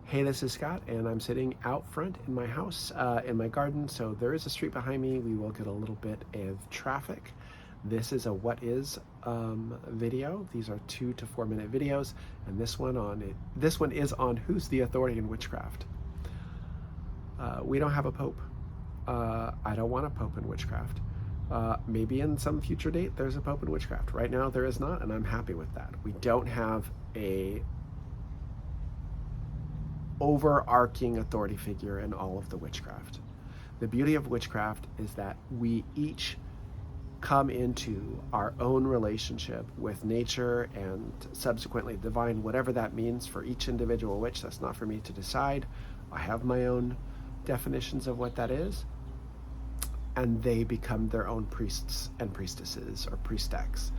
Hey, this is Scott, and I'm sitting out front in my house, in my garden. So there is a street behind me. We will get a little bit of traffic. This is a what is video. These are 2 to 4 minute videos, and this one is on who's the authority in witchcraft. We don't have a pope. I don't want a pope in witchcraft. Maybe in some future date there's a pope in witchcraft. Right now there is not, and I'm happy with that. We don't have a overarching authority figure in all of the witchcraft. The beauty of witchcraft is that we each come into our own relationship with nature and subsequently divine, whatever that means for each individual witch. That's not for me to decide. I have my own definitions of what that is, and they become their own priests and priestesses or priestess.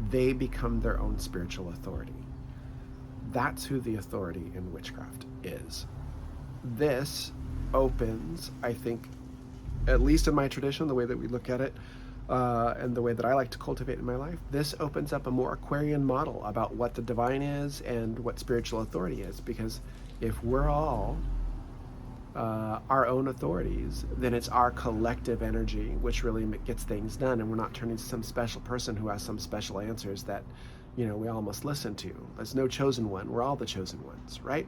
They become their own spiritual authority. That's who the authority in witchcraft is. This opens, I think, at least in my tradition, the way that we look at it, and the way that I like to cultivate in my life, this opens up a more Aquarian model about what the divine is and what spiritual authority is. Because if we're all our own authorities, then it's our collective energy which really gets things done, and we're not turning to some special person who has some special answers that we all must listen to. There's no chosen one. We're all the chosen ones, right?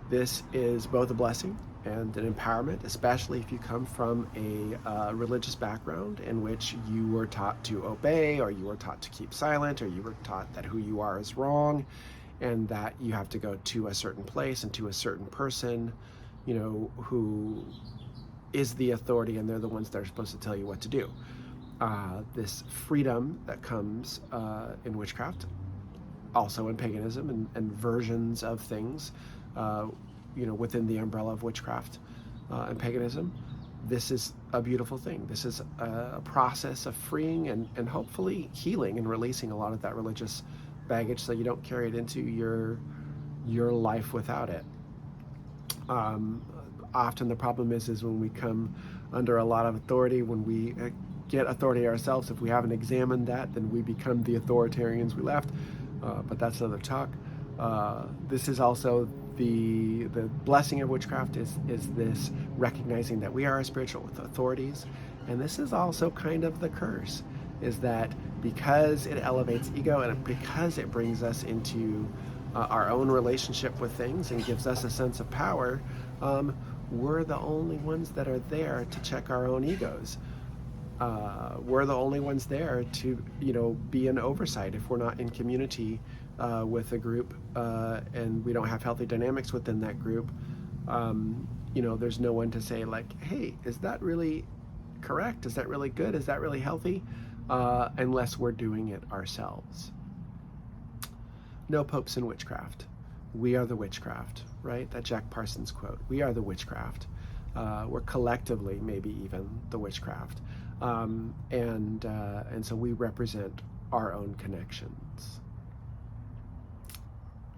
This is both a blessing and an empowerment, especially if you come from a religious background in which you were taught to obey, or you were taught to keep silent, or you were taught that who you are is wrong, and that you have to go to a certain place and to a certain person, who is the authority, and they're the ones that are supposed to tell you what to do. This freedom that comes in witchcraft, also in paganism and versions of things, within the umbrella of witchcraft and paganism, this is a beautiful thing. This is a process of freeing and hopefully healing and releasing a lot of that religious baggage, so you don't carry it into your life without it. Often the problem is when we come under a lot of authority, when we get authority ourselves, if we haven't examined that, then we become the authoritarians we left. But that's another talk. This is also the blessing of witchcraft is this recognizing that we are spiritual authorities, and this is also kind of the curse, is that because it elevates ego and because it brings us into our own relationship with things and gives us a sense of power, we're the only ones that are there to check our own egos. We're the only ones there to be an oversight if we're not in community with a group, and we don't have healthy dynamics within that group. There's no one to say like, hey, is that really correct? Is that really good? Is that really healthy? Unless we're doing it ourselves. No popes in witchcraft. We are the witchcraft, right? That Jack Parsons quote. We are the witchcraft. We're collectively maybe even the witchcraft. And so we represent our own connections.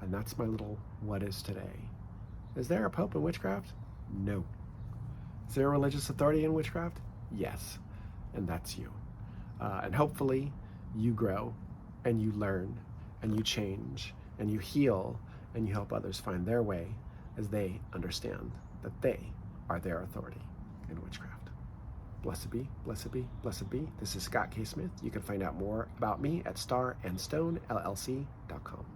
And that's my little what is today. Is there a pope in witchcraft? No. Is there a religious authority in witchcraft? Yes. And that's you. And hopefully you grow and you learn and you change and you heal and you help others find their way as they understand that they are their authority in witchcraft. Blessed be, blessed be, blessed be. This is Scott K. Smith. You can find out more about me at starandstonellc.com.